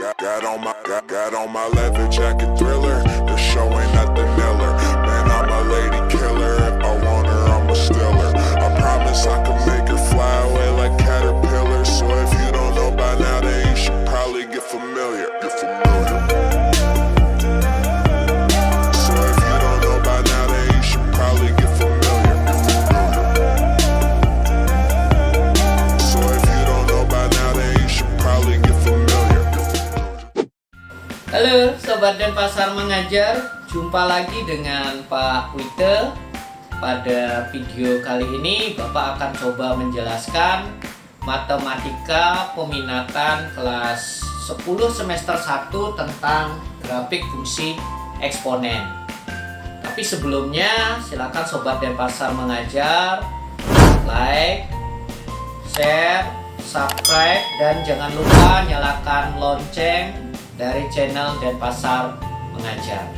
Got on my leather jacket Thriller. The show ain't nothing Miller. Man, I'm a lady killer. If I want her, I'm a stealer. I promise I can make her fly away like caterpillars. So if you don't know by now, then you should probably get familiar. Get familiar. So if you don't know by now, then you should probably get familiar. Get familiar. So if you don't know by now, then you should probably get familiar. Halo Sobat Denpasar Mengajar, jumpa lagi dengan Pak Wite. Pada video kali ini Bapak akan coba menjelaskan matematika peminatan kelas 10 semester 1 tentang grafik fungsi eksponen. Tapi sebelumnya silakan Sobat Denpasar Mengajar like, share, subscribe, dan jangan lupa nyalakan lonceng dari channel Denpasar Mengajar.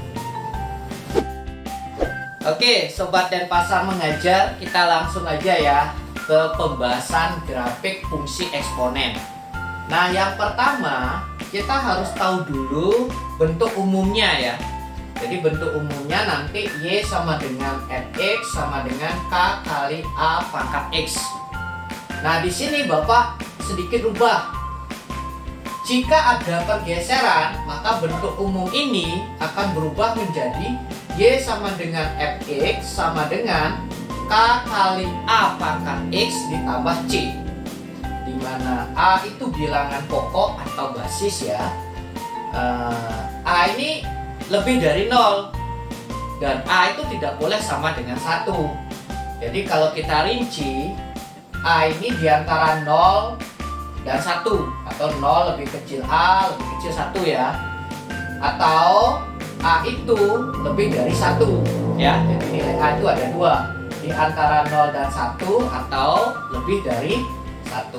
Oke, Sobat Denpasar Mengajar, kita langsung aja ya ke pembahasan grafik fungsi eksponen. Nah, yang pertama kita harus tahu dulu bentuk umumnya ya. Jadi bentuk umumnya nanti Y sama dengan Fx sama dengan K kali A pangkat X. Nah, di sini Bapak sedikit ubah. Jika ada pergeseran, maka bentuk umum ini akan berubah menjadi Y sama dengan Fx sama dengan K kali A pangkat X ditambah C, di mana A itu bilangan pokok atau basis ya. A ini lebih dari 0 dan A itu tidak boleh sama dengan 1. Jadi kalau kita rinci, A ini diantara 0 dan 1, atau 0 lebih kecil A lebih kecil 1 ya, atau A itu lebih dari 1 ya. Jadi nilai A itu ada 2, di antara 0 dan 1 atau lebih dari 1.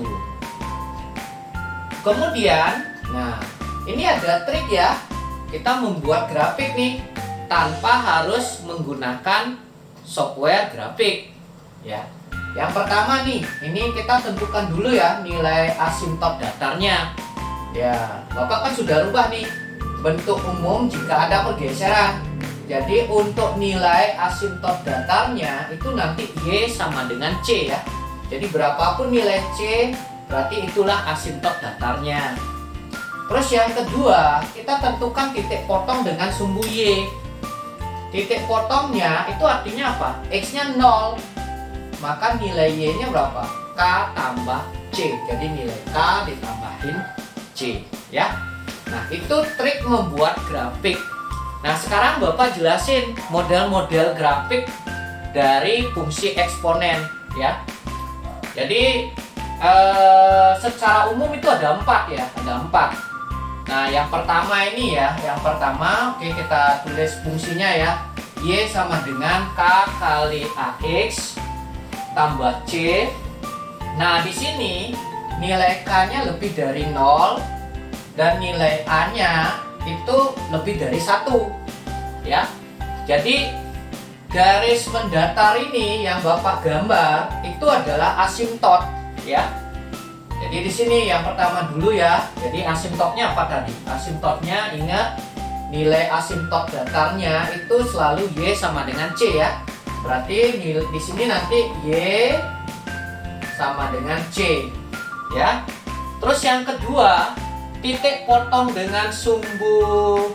Kemudian, nah ini ada trik ya, kita membuat grafik nih tanpa harus menggunakan software grafik ya. Yang pertama nih, ini kita tentukan dulu ya nilai asimtot datarnya. Ya, Bapak kan sudah rubah nih bentuk umum jika ada pergeseran. Jadi untuk nilai asimtot datarnya itu nanti Y sama dengan C ya. Jadi berapapun nilai C, berarti itulah asimtot datarnya. Terus yang kedua, kita tentukan titik potong dengan sumbu Y. Titik potongnya itu artinya apa? X-nya 0. Maka nilai Y-nya berapa? K tambah C. Jadi nilai K ditambahin C ya. Nah, itu trik membuat grafik. Nah, sekarang Bapak jelasin model-model grafik dari fungsi eksponen ya. Jadi secara umum itu ada 4 ya, ada 4. Nah, yang pertama ini ya, yang pertama oke, kita tulis fungsinya ya. Y sama dengan K kali AX tambah C. Nah, di sini nilai K-nya lebih dari 0 dan nilai A-nya itu lebih dari 1 ya. Jadi garis mendatar ini yang Bapak gambar itu adalah asimtot ya. Jadi di sini yang pertama dulu ya. Jadi asimtotnya apa tadi? Asimtotnya ingat, nilai asimtot datarnya itu selalu Y sama dengan C ya. Berarti di sini nanti Y sama dengan C ya. Terus yang kedua, titik potong dengan sumbu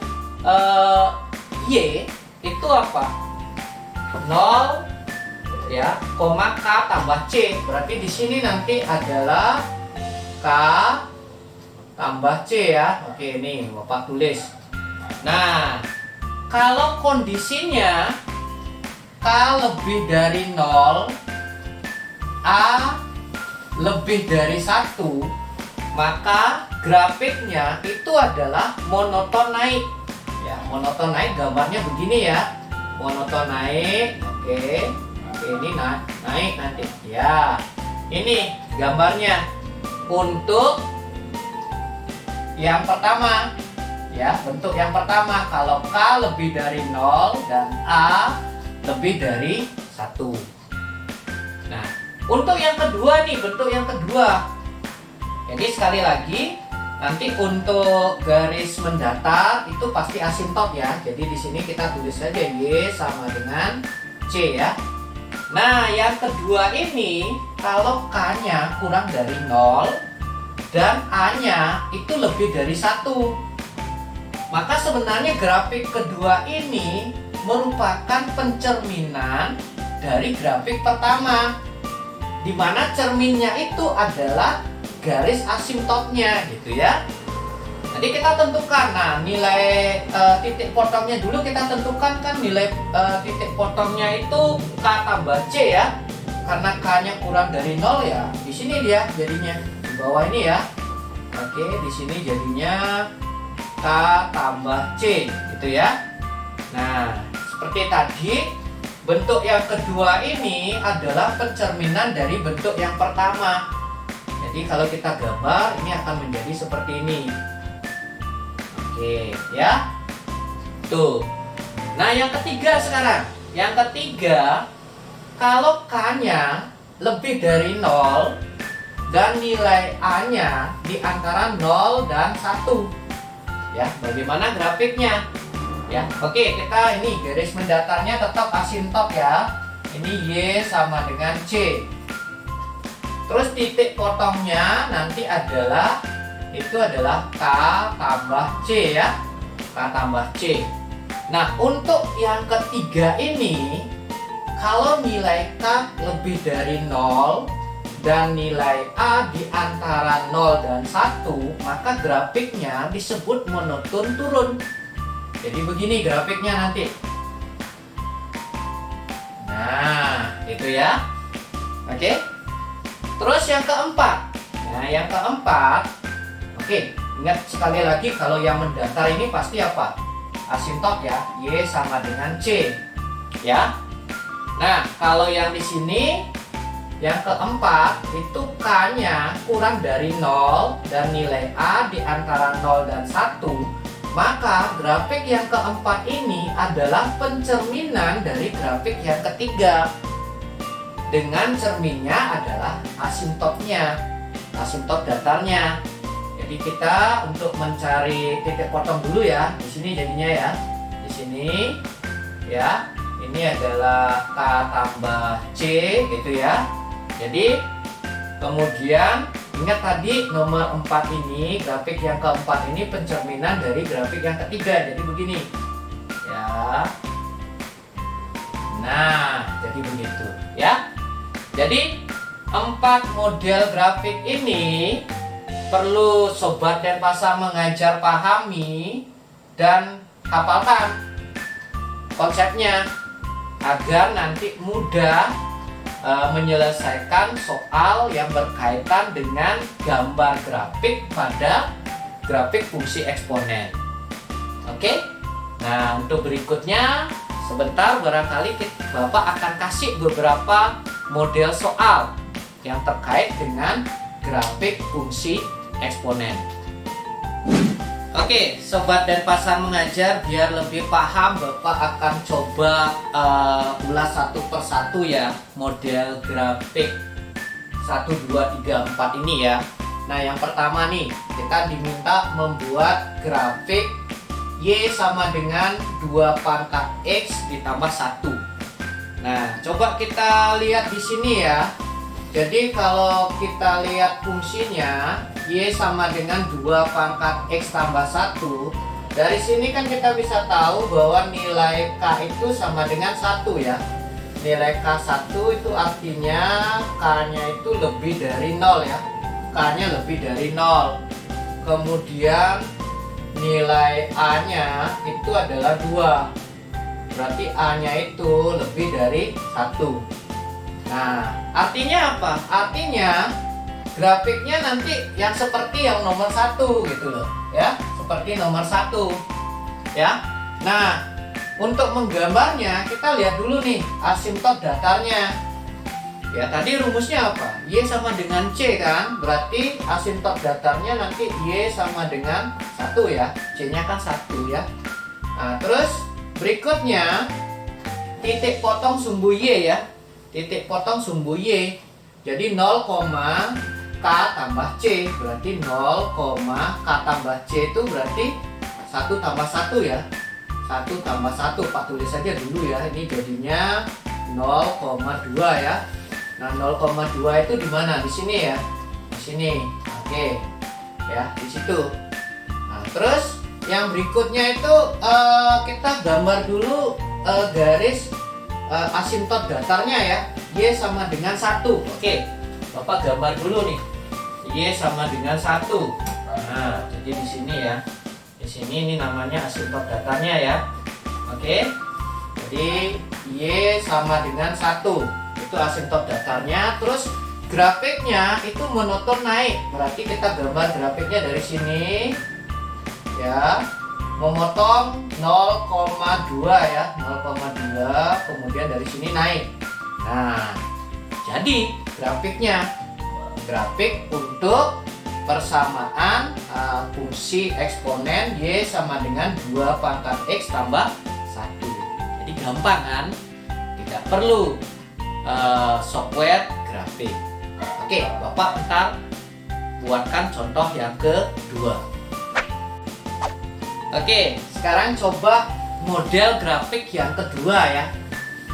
Y itu apa? 0 ya, koma K tambah C. Berarti di sini nanti adalah K tambah C ya. Oke, ini Bapak tulis. Nah, kalau kondisinya K lebih dari 0, A lebih dari 1, maka grafiknya itu adalah monoton naik ya. Monoton naik gambarnya begini ya, monoton naik. Oke, ini naik nanti ya. Ini gambarnya untuk yang pertama ya, bentuk yang pertama kalau K lebih dari 0 dan A lebih dari 1. Nah, untuk yang kedua nih, bentuk yang kedua. Jadi sekali lagi, Nanti untuk garis mendatar itu pasti asimtot ya. Jadi di sini kita tulis saja Y sama dengan C ya. Nah, yang kedua ini kalau K-nya kurang dari 0 dan A-nya itu lebih dari 1, maka sebenarnya grafik kedua ini merupakan pencerminan dari grafik pertama, di mana cerminnya itu adalah garis asimtotnya gitu ya. Jadi kita tentukan, nah nilai titik potongnya dulu kita tentukan kan, nilai titik potongnya itu K tambah C ya. Karena K-nya kurang dari 0 ya, di sini dia jadinya di bawah ini ya. Oke, di sini jadinya K tambah C gitu ya. Nah, seperti tadi bentuk yang kedua ini adalah pencerminan dari bentuk yang pertama. Jadi kalau kita gambar ini akan menjadi seperti ini. Oke ya. Tuh. Nah yang ketiga sekarang. Yang ketiga, kalau K-nya lebih dari 0 dan nilai A-nya di antara 0 dan 1. Ya, bagaimana grafiknya? Ya, oke, kita ini garis mendatarnya tetap asimtot ya. Ini Y sama dengan C. Terus titik potongnya nanti adalah K tambah C ya. K tambah C. Nah, untuk yang ketiga ini, kalau nilai K lebih dari 0 dan nilai A di antara 0 dan 1, maka grafiknya disebut monoton turun. Jadi begini grafiknya nanti. Nah, itu ya. Oke. Terus yang keempat. Nah, yang keempat, oke, ingat sekali lagi kalau yang mendatar ini pasti apa? Asimtot ya, Y sama dengan C. Ya. Nah, kalau yang di sini yang keempat itu K-nya kurang dari 0 dan nilai A di antara 0 dan 1, maka grafik yang keempat ini adalah pencerminan dari grafik yang ketiga. Dengan cerminnya adalah asimtotnya, asimtot datarnya. Jadi kita untuk mencari titik potong dulu ya. Di sini jadinya ya. Di sini ya. Ini adalah K tambah C gitu ya. Jadi kemudian ingat tadi nomor 4 ini, grafik yang keempat ini pencerminan dari grafik yang ketiga. Jadi begini. Ya. Nah, jadi begitu ya. Jadi 4 model grafik ini perlu Sobat Denpasar Mengajar pahami dan hafalkan konsepnya agar nanti mudah menyelesaikan soal yang berkaitan dengan gambar grafik pada grafik fungsi eksponen. Oke? Nah, untuk berikutnya sebentar barangkali Bapak akan kasih beberapa model soal yang terkait dengan grafik fungsi eksponen. Oke, Sobat Denpasar Mengajar, biar lebih paham Bapak akan coba ulas satu persatu ya model grafik 1, 2, 3, 4 ini ya. Nah, yang pertama nih, kita diminta membuat grafik Y sama dengan 2 pangkat X ditambah 1. Nah, coba kita lihat di sini ya. Jadi kalau kita lihat fungsinya Y sama dengan 2 pangkat X tambah 1, dari sini kan kita bisa tahu bahwa nilai K itu sama dengan 1 ya. Nilai K1 itu artinya K-nya itu lebih dari 0 ya. K-nya lebih dari 0. Kemudian nilai A-nya itu adalah 2. Berarti A-nya itu lebih dari 1. Nah, artinya apa? Artinya grafiknya nanti yang seperti yang nomor 1 gitu loh ya, seperti nomor 1 ya. Nah, untuk menggambarnya kita lihat dulu nih asimtot datarnya ya. Tadi rumusnya apa? Y sama dengan C kan, berarti asimtot datarnya nanti Y sama dengan 1 ya, C nya kan 1 ya. Nah, terus berikutnya titik potong sumbu Y ya, titik potong sumbu Y. Jadi 0,1 K tambah C, berarti 0, K tambah C itu berarti 1 tambah 1 ya. 1 tambah 1, Pak tulis saja dulu ya. Ini jadinya 0,2 ya. Nah, 0,2 itu di mana? Di sini ya. Di sini. Oke. Ya, di situ. Nah, terus yang berikutnya itu kita gambar dulu garis asimtot datarnya ya. Y sama dengan 1. Oke. Bapak gambar dulu nih. Y sama dengan 1. Nah, jadi di sini ya. Di sini ini namanya asimtot datarnya ya. Oke. Jadi Y sama dengan 1. Itu asimtot datarnya. Terus grafiknya itu monoton naik. Berarti kita gambar grafiknya dari sini. Ya. Memotong 0,2 ya. 0,2 kemudian dari sini naik. Nah, jadi grafiknya grafik untuk persamaan fungsi eksponen Y sama dengan 2 pangkat X tambah 1. Jadi gampang kan? Tidak perlu software grafik. Oke, Bapak ntar buatkan contoh yang kedua. Oke, sekarang coba model grafik yang kedua ya.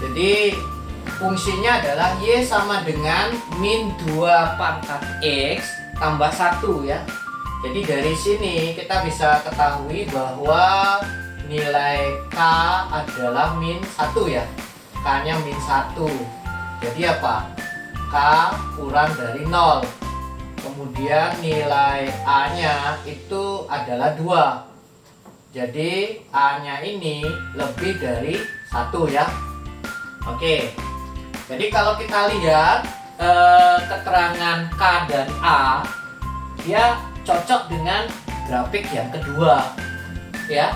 Jadi fungsinya adalah Y sama dengan min 2 pangkat X tambah 1 ya. Jadi dari sini kita bisa ketahui bahwa nilai K adalah min 1 ya. K nya min 1. Jadi apa? K kurang dari 0. Kemudian nilai A nya itu adalah 2. Jadi A nya ini lebih dari 1 ya. Oke. Jadi kalau kita lihat keterangan K dan A, dia cocok dengan grafik yang kedua ya.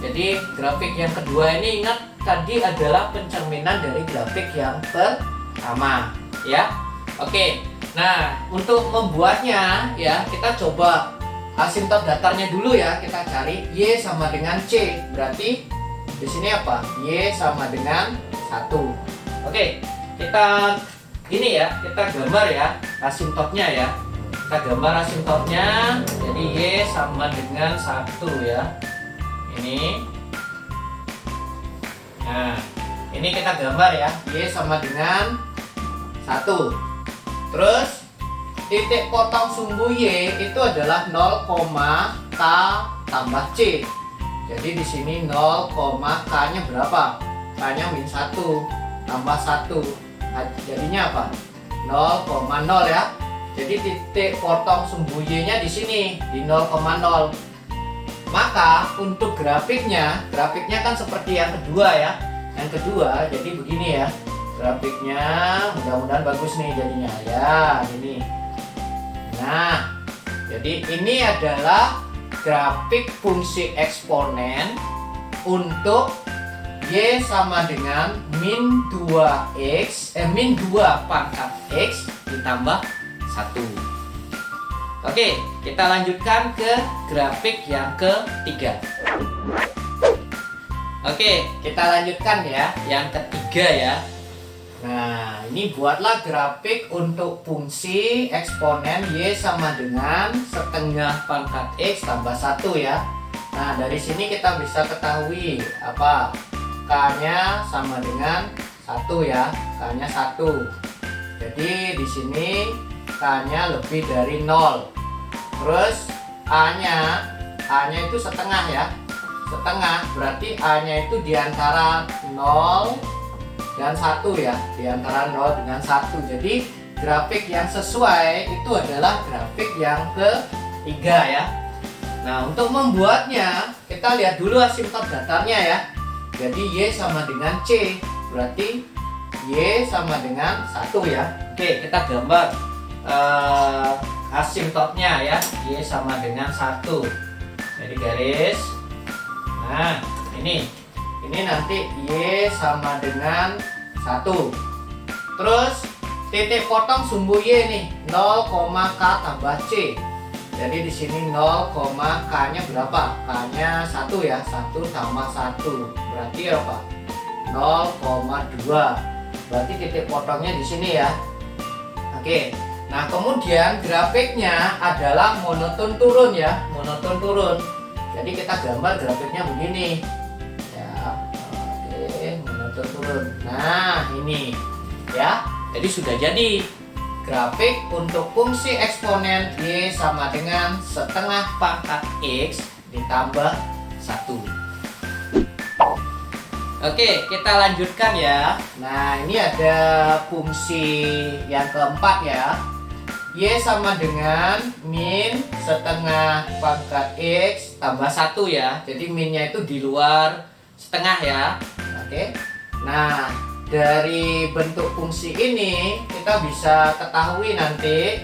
Jadi grafik yang kedua ini ingat tadi adalah pencerminan dari grafik yang pertama ya. Oke. Nah, untuk membuatnya ya kita coba asimtot datarnya dulu ya. Kita cari Y sama dengan C. Berarti di sini apa? Y sama dengan 1. Oke, kita ini ya, kita gambar ya asimtotnya ya. Kita gambar asimtotnya. Jadi Y sama dengan 1 ya. Ini. Nah, ini kita gambar ya. Y sama dengan 1. Terus titik potong sumbu Y itu adalah 0, K tambah C. Jadi di sini 0, K-nya berapa? K-nya min 1 tambah 1. Jadinya apa? 0,0 ya. Jadi titik potong sumbu Y-nya di sini di 0,0. Maka untuk grafiknya kan seperti yang kedua ya. Yang kedua jadi begini ya. Grafiknya mudah-mudahan bagus nih jadinya ya, ini. Nah, jadi ini adalah grafik fungsi eksponen untuk Y sama dengan min 2 pangkat X ditambah 1. Oke, kita lanjutkan ke grafik yang ketiga. Oke, kita lanjutkan ya, yang ketiga ya. Nah, ini buatlah grafik untuk fungsi eksponen Y sama dengan setengah pangkat X tambah 1 ya. Nah, dari sini kita bisa ketahui apa? K-nya sama dengan 1 ya. K-nya 1. Jadi di sini K-nya lebih dari 0. Terus A-nya itu setengah ya. Setengah berarti A-nya itu diantara 0 dan 1 ya, di antara 0 dengan 1. Jadi grafik yang sesuai itu adalah grafik yang ketiga ya. Nah, untuk membuatnya kita lihat dulu asimtot datarnya ya. Jadi Y sama dengan C, berarti Y sama dengan 1 ya. Oke, kita gambar asimtotnya ya. Y sama dengan 1. Jadi garis. Nah, ini nanti Y sama dengan 1. Terus titik potong sumbu Y nih 0, K tambah C. Jadi di sini 0, K-nya berapa? K-nya 1 ya. 1 tambah 1. Berarti apa? 0,2. Berarti titik potongnya di sini ya. Oke. Nah, kemudian grafiknya adalah monoton turun ya, monoton turun. Jadi kita gambar grafiknya begini. Ya, oke, monoton turun. Nah, ini ya. Jadi sudah jadi grafik untuk fungsi eksponen Y sama dengan setengah pangkat X ditambah 1. Oke, kita lanjutkan ya. Nah, ini ada fungsi yang keempat ya. Y sama dengan min setengah pangkat X tambah 1 ya. Jadi minnya itu di luar setengah ya. Oke. Nah, dari bentuk fungsi ini kita bisa ketahui nanti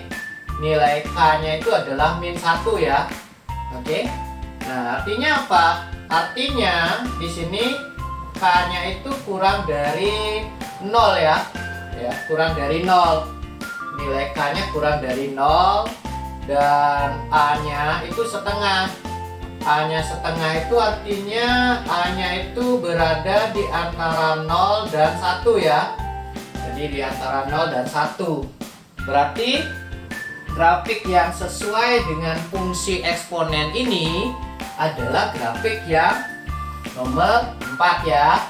nilai K-nya itu adalah min 1 ya. Oke. Nah, artinya apa? Artinya di sini K-nya itu kurang dari 0 ya. Ya, kurang dari 0. Nilai K-nya kurang dari 0 dan A-nya itu setengah. A-nya setengah itu artinya A-nya itu berada di antara 0 dan 1 ya. Jadi di antara 0 dan 1. Berarti grafik yang sesuai dengan fungsi eksponen ini adalah grafik yang nomor 4 ya.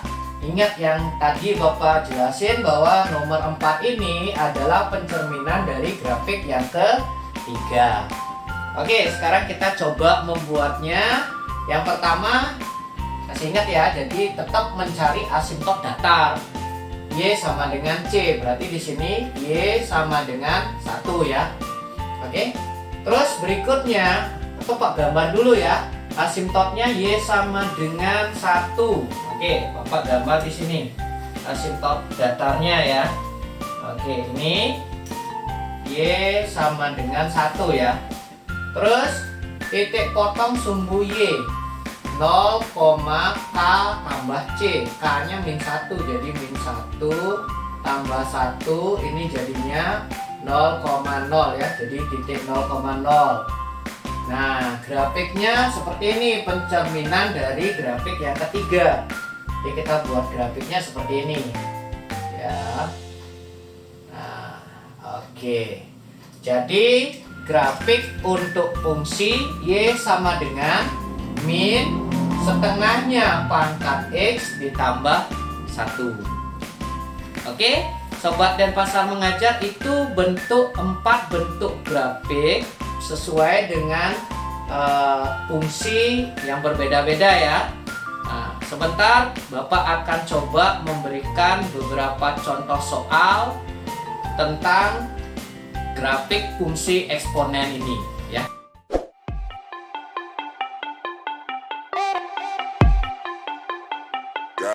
Ingat yang tadi Bapak jelasin bahwa nomor 4 ini adalah pencerminan dari grafik yang ketiga. Oke, sekarang kita coba membuatnya. Yang pertama, kasih ingat ya, jadi tetap mencari asimptot datar. Y sama dengan C, berarti di sini Y sama dengan 1 ya. Oke. Terus berikutnya, Bapak gambar dulu ya. Asimptotnya Y sama dengan 1. Oke, Bapak gambar di sini. Asimptot datarnya ya. Oke, ini Y sama dengan 1 ya. Terus titik potong sumbu Y 0, K tambah C. K nya min 1, jadi min 1 tambah 1 ini jadinya 0,0 ya. Jadi titik 0,0. Nah, grafiknya seperti ini, pencerminan dari grafik yang ketiga. Jadi kita buat grafiknya seperti ini ya. Nah, oke. Jadi grafik untuk fungsi Y sama dengan min setengahnya pangkat X ditambah 1. Oke, Sobat Denpasar Mengajar, itu bentuk 4 bentuk grafik sesuai dengan fungsi yang berbeda-beda ya. Nah, sebentar Bapak akan coba memberikan beberapa contoh soal tentang grafik fungsi eksponen ini ya.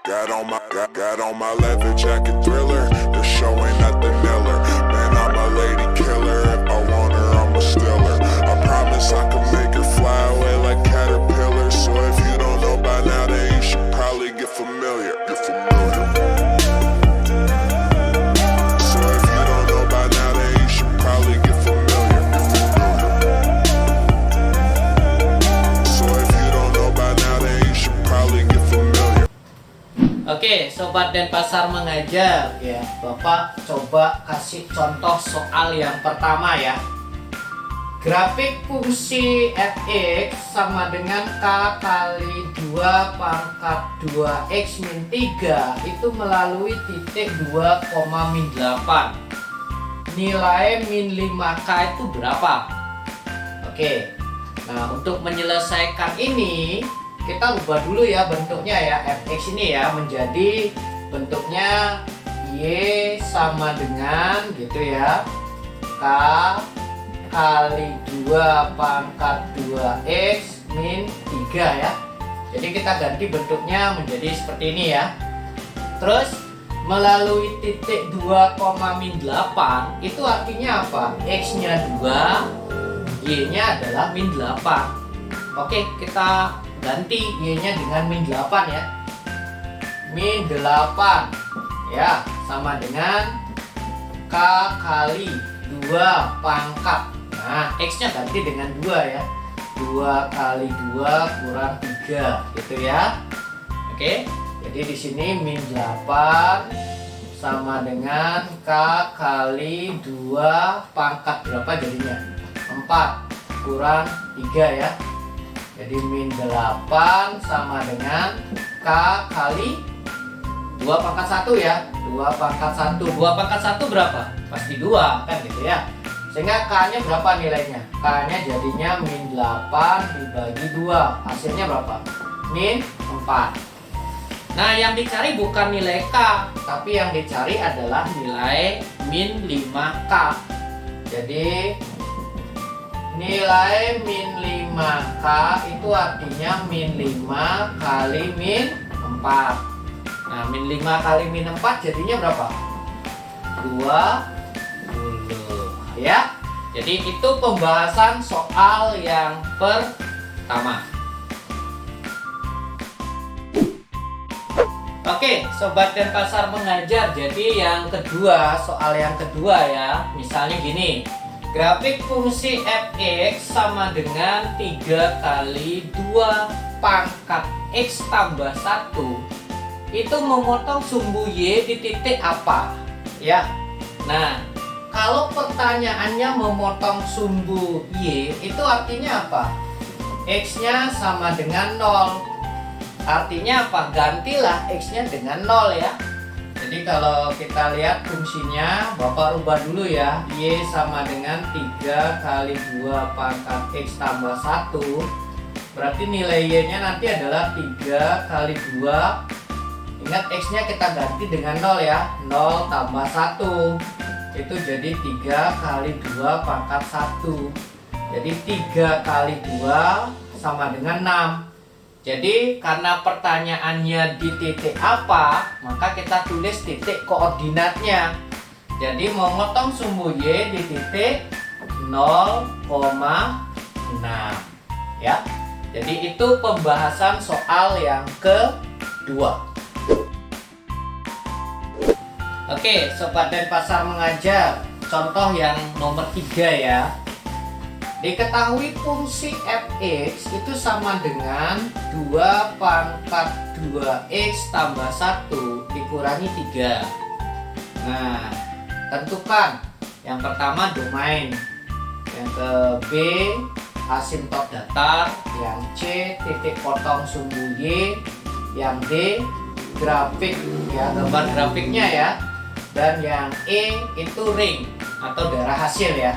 Got on my leather jacket Thriller. They're showing at the Miller. Man, I'm a lady killer. If I want her, I'ma steal her. I promise I can make her fly away like caterpillars. So if you don't know by now, then you should probably get familiar. So if you don't know by now, then you should probably get familiar. So if you don't know by now, then you should probably get familiar. Oke, Sobat Denpasar Mengajar ya, Bapak coba kasih contoh soal yang pertama ya. Grafik fungsi fx sama dengan K kali 2 pangkat 2x min 3 itu melalui titik 2,8. Nilai min 5k itu berapa? Oke. Nah, untuk menyelesaikan ini kita ubah dulu ya bentuknya ya, fx ini ya menjadi bentuknya Y sama dengan gitu ya, K kali 2 pangkat 2x min 3 ya. Jadi kita ganti bentuknya menjadi seperti ini ya. Terus melalui titik 2,8 itu artinya apa? X nya 2, Y nya adalah min 8. Oke, kita ganti Y nya dengan min 8 ya. Min 8 ya sama dengan K kali 2 pangkat. Nah, X nya ganti dengan 2 ya. 2 kali 2 kurang 3 gitu ya. Oke. Jadi di sini min 8 sama dengan K kali 2 pangkat berapa jadinya? 4 kurang 3 ya. Jadi min 8 sama dengan K kali 2 pangkat 1 ya. 2 pangkat 1. 2 pangkat 1 berapa? Pasti 2 kan gitu ya. Sehingga K-nya berapa nilainya? K-nya jadinya min 8 dibagi 2. Hasilnya berapa? Min 4. Nah, yang dicari bukan nilai K, tapi yang dicari adalah nilai min 5K. Jadi nilai min 5K itu artinya min 5 kali min 4. Nah, min 5 kali min 4 jadinya berapa? 20 ya. Jadi itu pembahasan soal yang pertama. Oke, Sobat Denpasar mengajar. Jadi yang kedua, soal yang kedua ya. Misalnya gini. Grafik fungsi fx sama dengan 3 kali 2 pangkat x tambah 1 itu memotong sumbu y di titik apa? Ya. Nah, kalau pertanyaannya memotong sumbu y itu artinya apa? X-nya sama dengan 0. Artinya apa? Gantilah X-nya dengan 0 ya. Jadi kalau kita lihat fungsinya, Bapak rubah dulu ya. Y sama dengan 3 kali 2 pangkat X tambah 1. Berarti nilai Y-nya nanti adalah 3 kali 2. Ingat X-nya kita ganti dengan 0 ya. 0 tambah 1. Itu jadi 3 kali 2 pangkat 1. Jadi 3 kali 2 sama dengan 6. Jadi karena pertanyaannya di titik apa, maka kita tulis titik koordinatnya. Jadi memotong sumbu Y di titik 0,6 ya. Jadi itu pembahasan soal yang kedua. Oke, Sobat Denpasar mengajar. Contoh yang nomor 3 ya. Diketahui fungsi fx itu sama dengan 2 pangkat 2x tambah 1 dikurangi 3. Nah, tentukan. Yang pertama domain, yang ke B asimtot datar, yang C titik potong sumbu Y, yang D grafik ya, gambar grafiknya ya, dan yang E itu ring atau darah hasil ya,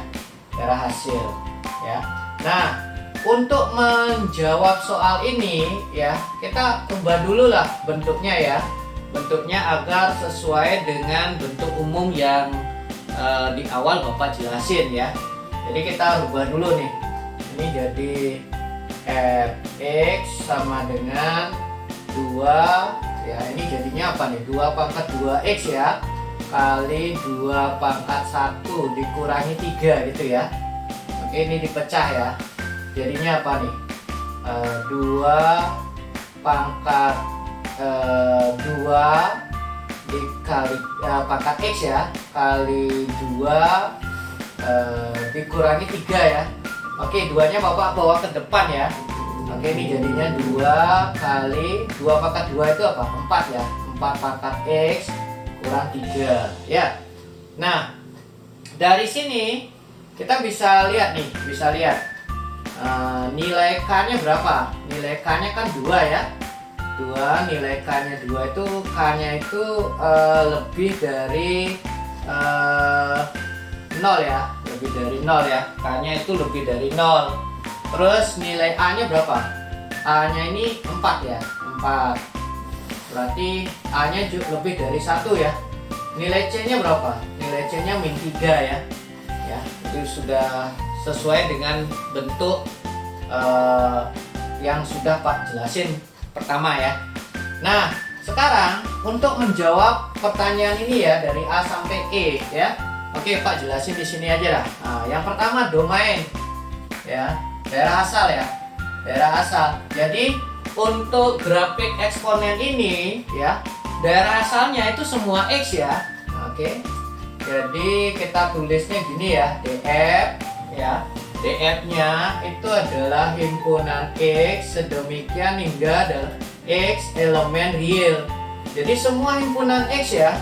darah hasil. Ya. Nah, untuk menjawab soal ini ya, kita ubah dulu lah bentuknya ya. Bentuknya agar sesuai dengan bentuk umum yang di awal Bapak jelasin ya. Jadi kita ubah dulu nih. Ini jadi fx sama dengan 2 ya, ini jadinya apa nih? 2 pangkat 2x ya kali 2 pangkat 1 dikurangi 3 gitu ya. Ini dipecah ya, jadinya apa nih? 2 pangkat 2 dikali pangkat x ya kali 2 dikurangi 3 ya. Oke, 2-nya Bapak bawa ke depan ya. Oke, ini jadinya 2 kali 2 pangkat 2 itu apa? 4 ya. 4 pangkat x kurang 3 ya. Nah, dari sini kita bisa lihat nih, nilai K-nya berapa? Nilai K-nya kan 2 ya. 2, nilai K-nya 2 itu K-nya itu lebih dari 0 ya. Lebih dari 0 ya. K-nya itu lebih dari 0. Terus nilai A-nya berapa? A-nya ini 4 ya. 4. Berarti A-nya lebih dari 1 ya. Nilai C-nya berapa? Nilai C-nya min 3 ya. Ya, itu sudah sesuai dengan bentuk yang sudah Pak jelasin pertama ya. Nah, sekarang untuk menjawab pertanyaan ini ya dari A sampai E ya. Oke, Pak jelasin di sini aja lah. Nah, yang pertama domain ya, daerah asal ya. Daerah asal. Jadi untuk grafik eksponen ini ya, daerah asalnya itu semua X ya. Oke. Jadi kita tulisnya gini ya, DF ya. DF-nya itu adalah himpunan X sedemikian hingga adalah X elemen real. Jadi semua himpunan X ya,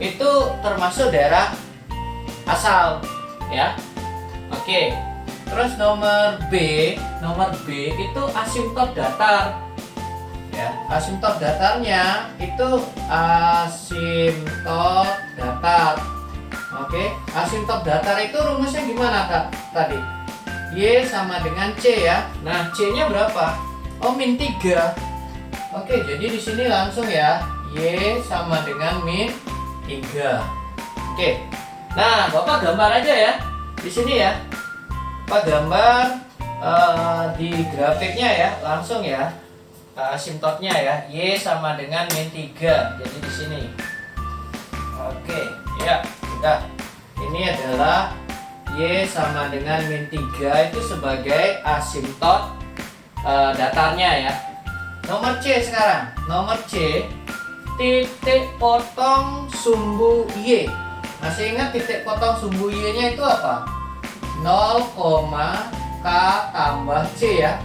itu termasuk daerah asal ya. Oke. Terus nomor B itu asimtot datar. Ya, asimtot datarnya itu asimtot datar. Oke, asimtot datar itu rumusnya gimana Kak tadi? Y sama dengan C ya. Nah, C-nya berapa? Oh, min 3. Oke, jadi di sini langsung ya, Y sama dengan min 3. Oke. Nah, Bapak gambar aja ya. Di sini ya. Bapak gambar di grafiknya ya, langsung ya. Asimtotnya ya, Y sama dengan min 3. Jadi di sini. Oke, ya, sudah. Ini adalah Y sama dengan min 3 itu sebagai asimtot datarnya ya. Nomor C sekarang. Nomor C, titik potong sumbu Y. Masih ingat titik potong sumbu Y-nya itu apa? 0, K tambah C ya.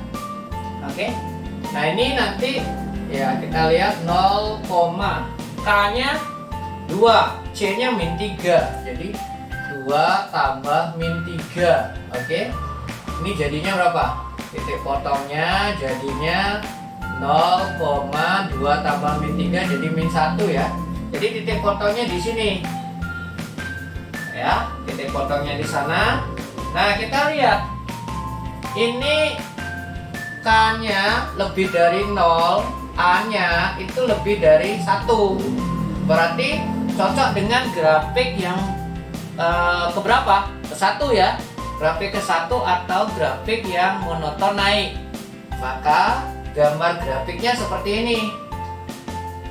Oke. Nah ini nanti ya kita lihat 0, K-nya 2, C-nya min 3. Jadi 2 tambah min 3. Oke. Ini jadinya berapa? Titik potongnya jadinya 0,2 tambah min 3 jadi min 1 ya. Jadi titik potongnya di sini. Ya, titik potongnya di sana. Nah, kita lihat. Ini K-nya lebih dari 0, A-nya itu lebih dari 1. Berarti cocok dengan grafik yang keberapa? Ke-1 ya. Grafik ke-1 atau grafik yang monoton naik. Maka gambar grafiknya seperti ini.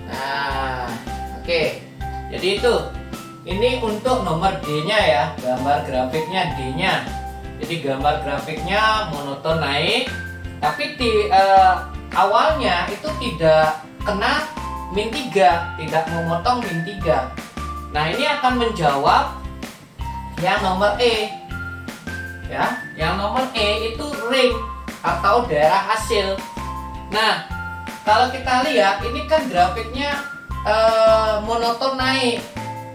Nah, oke. Jadi itu. Ini untuk nomor D-nya ya. Gambar grafiknya D-nya. Jadi gambar grafiknya monoton naik. Tapi di awalnya itu tidak kena min 3, tidak memotong min 3. Nah, ini akan menjawab yang nomor E. Ya, yang nomor E itu ring atau daerah hasil. Nah, kalau kita lihat ini kan grafiknya monoton naik.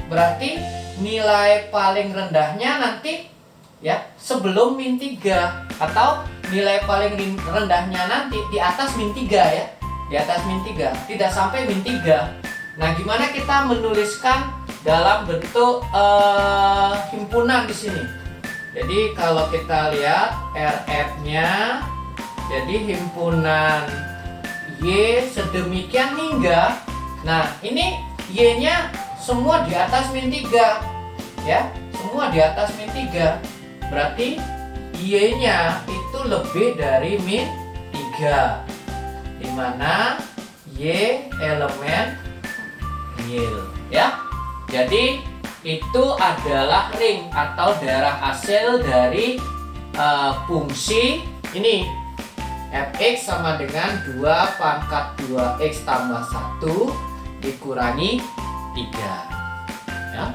Berarti nilai paling rendahnya nanti ya sebelum min 3 atau nilai paling rendahnya nanti di atas min 3 ya. Di atas min 3, tidak sampai min 3. Nah, gimana kita menuliskan dalam bentuk himpunan di sini? Jadi kalau kita lihat RF-nya jadi himpunan Y sedemikian hingga. Nah, ini Y-nya semua di atas min 3 ya. Semua di atas min 3. Berarti Y-nya itu lebih dari min 3, dimana Y elemen real ya. Jadi itu adalah ring atau daerah hasil dari fungsi ini fx sama dengan 2 pangkat 2x tambah 1 dikurangi 3 ya.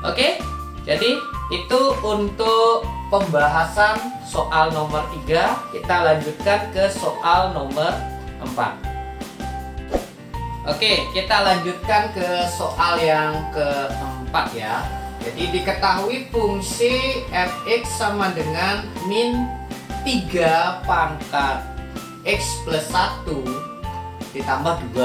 Oke, jadi itu untuk pembahasan soal nomor 3. Kita lanjutkan ke soal nomor 4. Oke, kita lanjutkan ke soal yang keempat ya. Jadi diketahui fungsi fx sama dengan min 3 pangkat x plus 1 ditambah 2.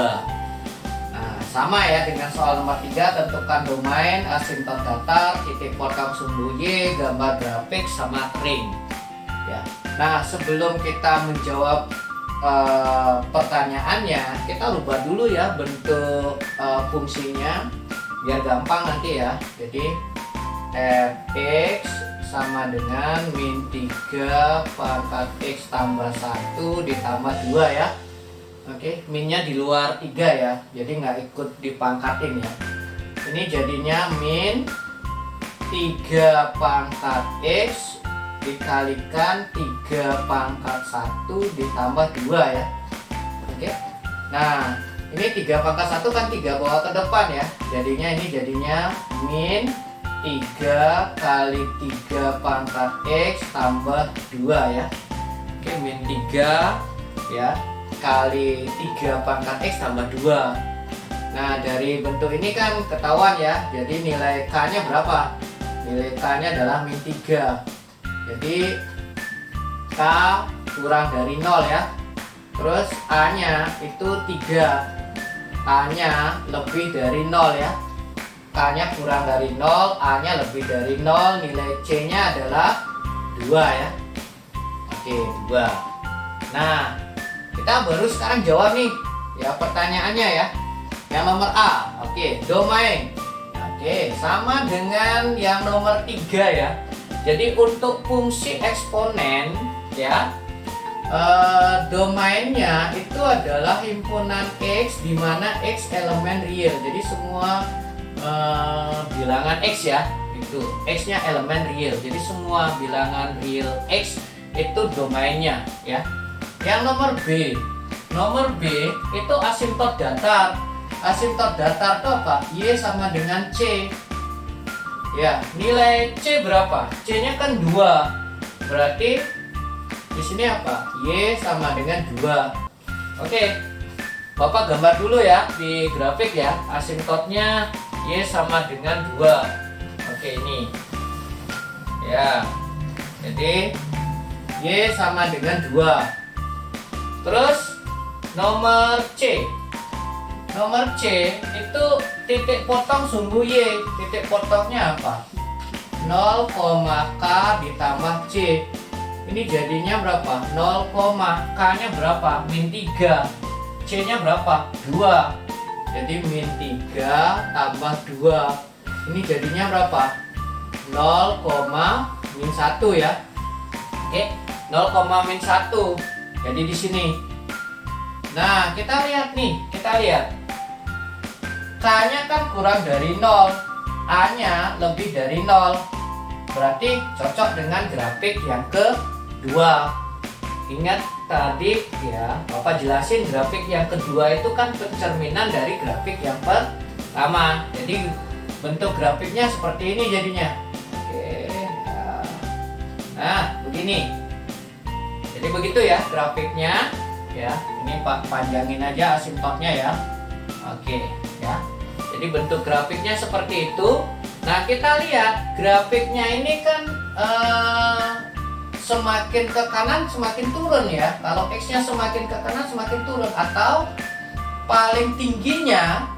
Nah, sama ya dengan soal nomor 3, tentukan domain, asimtot datar, titik potong sumbu Y, gambar grafik sama ring. Ya. Nah, sebelum kita menjawab pertanyaannya, kita rubah dulu ya bentuk fungsinya biar gampang nanti ya. Jadi fx sama dengan min 3 pangkat x tambah 1 ditambah 2 ya. Oke, minnya di luar 3 ya, jadi nggak ikut dipangkatin ya. Ini jadinya min 3 pangkat x dikalikan 3 pangkat 1 ditambah 2 ya. Oke. Nah, ini 3 pangkat 1 kan 3 bawa ke depan ya. Jadinya min 3 kali 3 pangkat x tambah 2 ya. Oke, min 3 ya kali 3 pangkat x tambah 2. Nah, dari bentuk ini kan ketahuan ya. Jadi nilai K-nya berapa? Nilai K-nya adalah min 3. Jadi K kurang dari 0 ya. Terus A-nya itu 3. A-nya lebih dari 0 ya. K-nya kurang dari 0, A-nya lebih dari 0. Nilai C-nya adalah 2 ya. Oke, 2. Nah, kita baru sekarang jawab nih ya pertanyaannya ya. Yang nomor A, oke, domain. Oke, sama dengan yang nomor 3 ya. Jadi untuk fungsi eksponen ya, domainnya itu adalah himpunan X di mana X elemen real. Jadi semua bilangan X ya, itu X-nya elemen real. Jadi semua bilangan real X itu domainnya ya. Yang nomor B itu asimtot datar. Asimtot datar itu apa? Y sama dengan C. Ya, nilai C berapa? C-nya kan 2. Berarti di sini apa? Y sama dengan 2. Oke. Bapak gambar dulu ya di grafik ya. Asimtotnya Y sama dengan 2. Oke, ini. Ya. Jadi Y sama dengan 2. Terus nomor C. Nomor C itu titik potong sumbu Y. Titik potongnya apa? 0, K ditambah C. Ini jadinya berapa? 0, K-nya berapa? min 3. C-nya berapa? 2. Jadi min 3 tambah 2. Ini jadinya berapa? 0, min 1 ya. Oke, 0, min 1. Jadi di sini. Nah, kita lihat nih, K-nya kan kurang dari 0, A-nya lebih dari 0. Berarti cocok dengan grafik yang kedua. Ingat tadi ya, Bapak jelasin grafik yang kedua itu kan pencerminan dari grafik yang pertama. Jadi bentuk grafiknya seperti ini jadinya. Oke. Nah, begini. Jadi begitu ya grafiknya. Ya, ini Pak panjangin aja asimtotnya ya. Oke, ya. Jadi bentuk grafiknya seperti itu. Nah, kita lihat grafiknya ini kan semakin ke kanan semakin turun ya. Kalau X-nya semakin ke kanan semakin turun, atau paling tingginya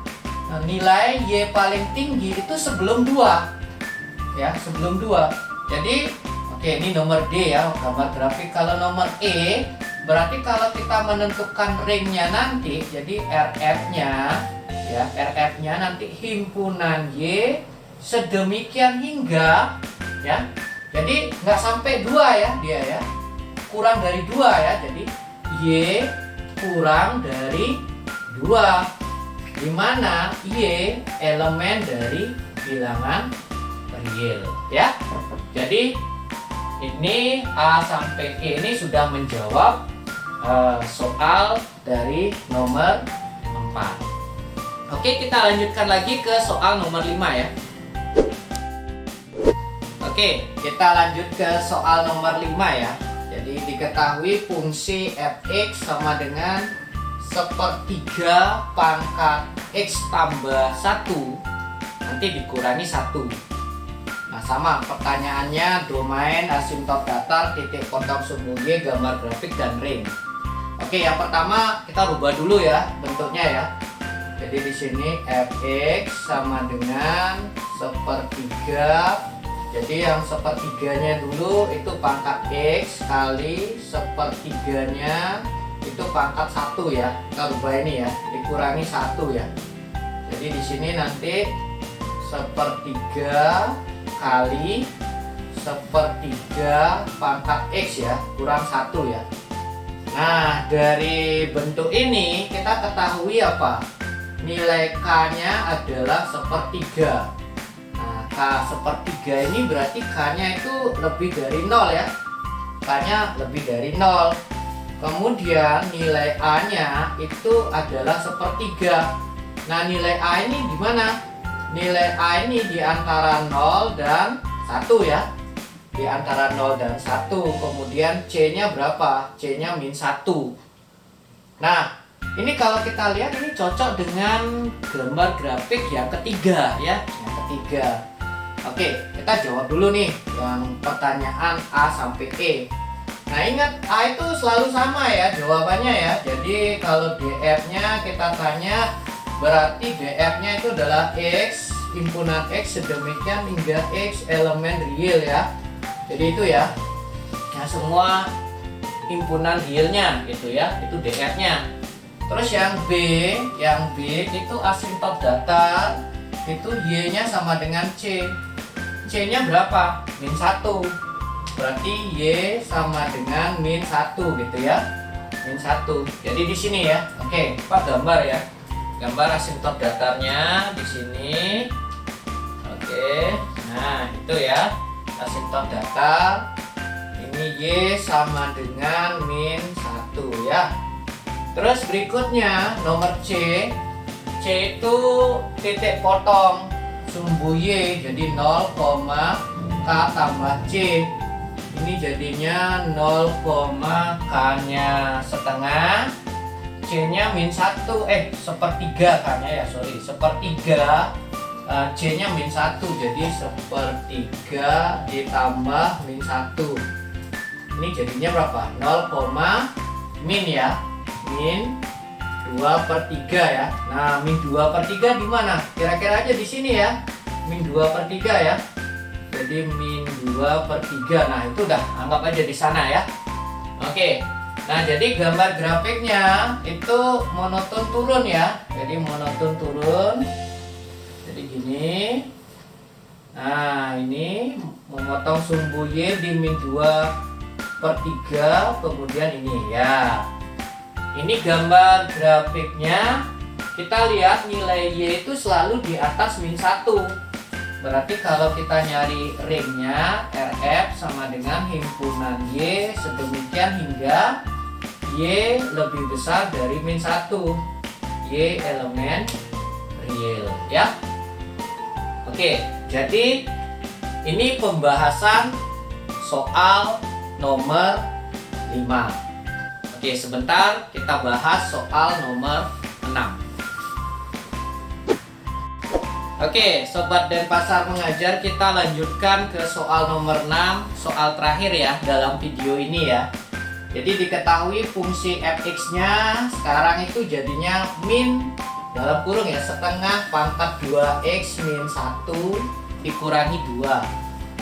nilai Y paling tinggi itu sebelum 2. Ya, sebelum 2. Jadi, oke, ini nomor D ya, gambar grafik. Kalau nomor E berarti kalau kita menentukan ringnya nanti, jadi RF-nya nanti himpunan Y sedemikian hingga ya. Jadi nggak sampai 2 ya dia ya. Kurang dari 2 ya. Jadi Y kurang dari 2. Di mana Y elemen dari bilangan real ya. Jadi ini A sampai E ini sudah menjawab soal dari nomor 4. Oke, kita lanjutkan lagi ke soal nomor 5 ya. Oke, kita lanjut ke soal nomor 5 ya. Jadi diketahui fungsi fx sama dengan 1/3 pangkat x tambah 1 nanti dikurangi 1. Nah, sama pertanyaannya, domain, asimtot datar, titik potong sumbu Y, gambar grafik, dan ring. Oke, yang pertama kita rubah dulu ya bentuknya ya. Jadi di sini fx sama dengan 1/3. Jadi yang 1/3-nya dulu itu pangkat x kali 1/3-nya itu pangkat 1 ya. Kita rubah ini ya, dikurangi 1 ya. Jadi di sini nanti 1/3 kali 1/3 pangkat x ya, kurang 1 ya. Nah, dari bentuk ini kita ketahui apa? Nilai K-nya adalah 1/3. Nah, K/3 ini berarti K-nya itu lebih dari 0 ya. K-nya lebih dari 0. Kemudian nilai A-nya itu adalah 1/3. Nah, nilai A ini di mana? Nilai A ini di antara 0 dan 1 ya. Di antara 0 dan 1. Kemudian C-nya berapa? C-nya min 1. Nah, Ini kalau kita lihat ini cocok dengan gambar grafik yang ketiga ya, yang ketiga. Oke, kita jawab dulu nih yang pertanyaan A sampai E. Nah ingat A itu selalu sama ya jawabannya ya. Jadi kalau DF-nya kita tanya, berarti DF-nya itu adalah X, himpunan X sedemikian hingga X elemen real ya. Jadi itu ya. Nah semua himpunan realnya gitu ya, itu DF-nya. Terus yang B itu asintot datar, itu Y-nya sama dengan C. C-nya berapa? Min 1. Berarti Y sama dengan min 1 gitu ya. Min 1. Jadi di sini ya. Oke, Pak gambar ya. Gambar asintot datarnya di sini. Oke. Nah, itu ya. Asintot datar. Ini Y sama dengan min 1 ya. Terus berikutnya nomor C. C itu titik potong sumbu Y, jadi 0, K tambah C. Ini jadinya 0, K-nya setengah, C-nya min 1, sepertiga K-nya ya, sorry, sepertiga, C-nya min 1, jadi sepertiga ditambah min 1. Ini jadinya berapa? 0, min ya, min 2/3 ya. Nah, min 2/3 di mana? Kira-kira aja di sini ya. Min 2/3 ya. Jadi min 2/3. Nah, itu udah anggap aja di sana ya. Oke. Nah, jadi gambar grafiknya itu monoton turun ya. Jadi monoton turun. Jadi gini. Nah, ini memotong sumbu Y di min 2/3, kemudian ini ya. Ini gambar grafiknya, kita lihat nilai Y itu selalu di atas min 1. Berarti kalau kita nyari ringnya, RF sama dengan himpunan Y sedemikian hingga Y lebih besar dari min 1. Y elemen real ya. Oke, jadi ini pembahasan soal nomor 5. Oke, sebentar kita bahas soal nomor 6. Oke, Sobat Denpasar Mengajar, kita lanjutkan ke soal nomor 6, soal terakhir ya dalam video ini ya. Jadi diketahui fungsi fx-nya sekarang itu jadinya min dalam kurung ya, setengah pangkat 2x min 1 dikurangi 2.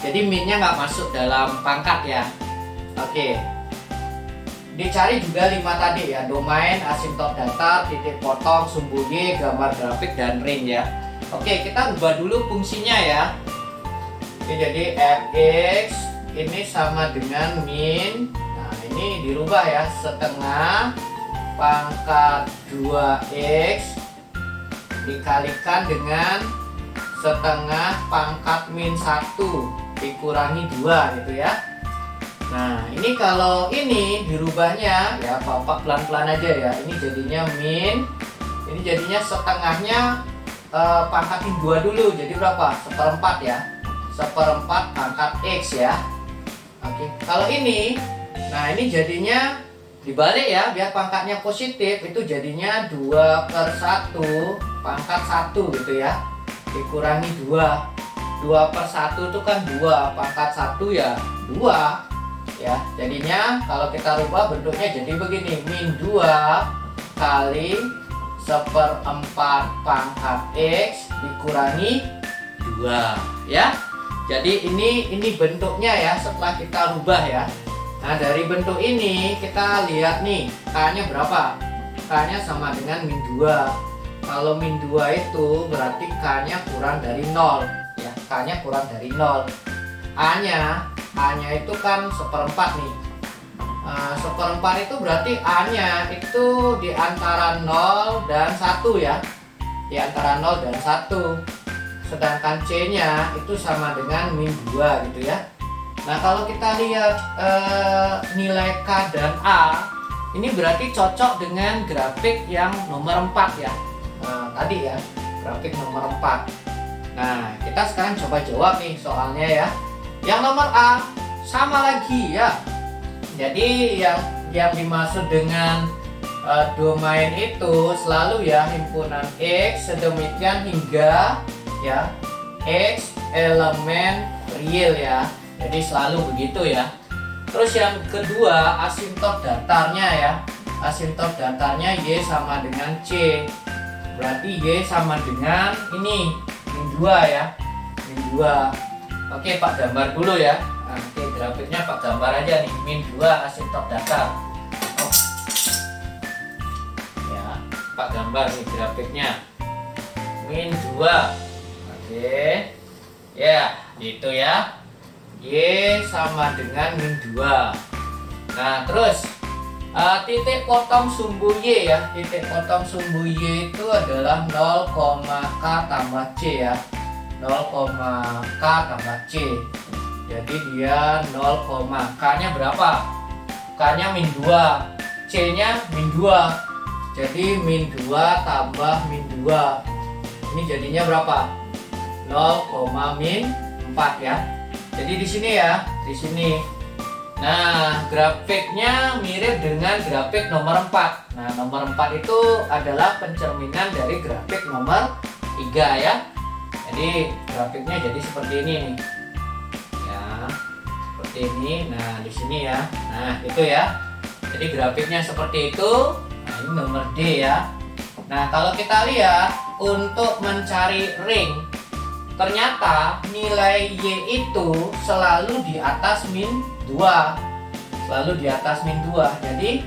Jadi minnya nggak masuk dalam pangkat ya. Oke. Dicari juga 5 tadi ya, domain, asintot datar, titik potong, sumbu Y, gambar grafik, dan ring ya. Oke, kita ubah dulu fungsinya ya. Oke, jadi fx ini sama dengan min. Nah, ini dirubah ya, setengah pangkat 2x dikalikan dengan setengah pangkat min 1 dikurangi 2 gitu ya. Nah, ini kalau ini dirubahnya ya, Bapak pelan-pelan aja ya. Ini jadinya min, ini jadinya setengahnya pangkatin 2 dulu. Jadi berapa? 1/4 ya. 1/4 pangkat x ya. Oke. Kalau ini, nah ini jadinya dibalik ya, biar pangkatnya positif. Itu jadinya 2/1 pangkat 1 gitu ya. Dikurangi 2. 2/1 itu kan 2, pangkat 1 ya 2. Ya, jadinya kalau kita rubah bentuknya jadi begini, min 2 kali 1/4 pangkat x dikurangi 2 ya. Jadi ini bentuknya ya setelah kita rubah ya. Nah, dari bentuk ini kita lihat nih, K-nya berapa? K-nya sama dengan min 2. Kalau min 2 itu berarti K-nya kurang dari 0 ya. K-nya kurang dari 0. A-nya itu kan 1/4 nih. 1/4 itu berarti A-nya itu di antara 0 dan 1 ya. Di antara 0 dan 1. Sedangkan C-nya itu sama dengan min 2 gitu ya. Nah, kalau kita lihat nilai K dan A, ini berarti cocok dengan grafik yang nomor 4 ya. Tadi ya, grafik nomor 4. Nah, kita sekarang coba jawab nih soalnya ya. Yang nomor A sama lagi ya. Jadi yang dimaksud dengan domain itu selalu ya himpunan X sedemikian hingga ya X elemen real ya. Jadi selalu begitu ya. Terus yang kedua asimtot datarnya ya. Asimtot datarnya Y sama dengan C. Berarti Y sama dengan ini min 2 ya. Min 2. Oke, Pak gambar dulu ya. Nah, oke, grafiknya Pak gambar aja nih. Min 2 asimtot datar. Ya, Pak gambar nih grafiknya. Min 2. Oke. Ya, gitu ya. Y sama dengan min 2. Nah, terus titik potong sumbu Y ya. Titik potong sumbu Y itu adalah 0, K tambah C ya. 0, K tambah C. Jadi dia 0, K nya berapa? K nya min 2, C nya min 2. Jadi min 2 tambah min 2. Ini jadinya berapa? 0, min 4 ya. Jadi di sini ya, di sini. Nah, grafiknya mirip dengan grafik nomor 4. Nah, nomor 4 itu adalah pencerminan dari grafik nomor 3 ya. Jadi grafiknya jadi seperti ini nih. Ya, seperti ini. Nah, di sini ya. Nah, itu ya. Jadi grafiknya seperti itu. Nah, ini nomor D ya. Nah, kalau kita lihat untuk mencari ring, ternyata nilai Y itu selalu di atas min 2. Selalu di atas min 2. Jadi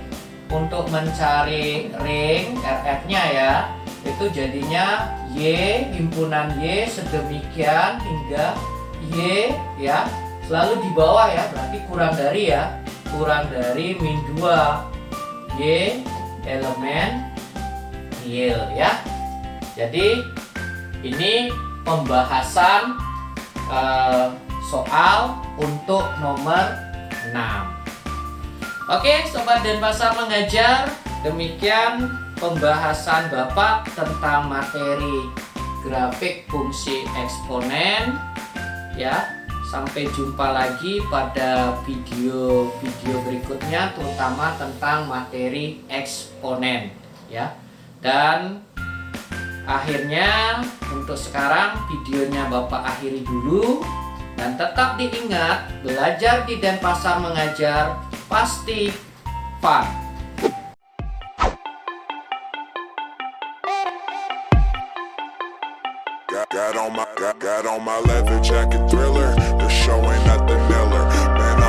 untuk mencari ring RF-nya ya, itu jadinya Y, himpunan Y sedemikian hingga Y ya, selalu di bawah ya, berarti kurang dari ya, kurang dari min 2 Y elemen real ya. Jadi ini pembahasan soal untuk nomor 6. Oke, Sobat Denpasar Mengajar, demikian pembahasan Bapak tentang materi grafik fungsi eksponen ya. Sampai jumpa lagi pada video-video berikutnya, terutama tentang materi eksponen ya. Dan akhirnya untuk sekarang videonya Bapak akhiri dulu. Dan tetap diingat, belajar di Denpasar Mengajar pasti fun. Got on my leather jacket Thriller. They're showing at the Miller. Man,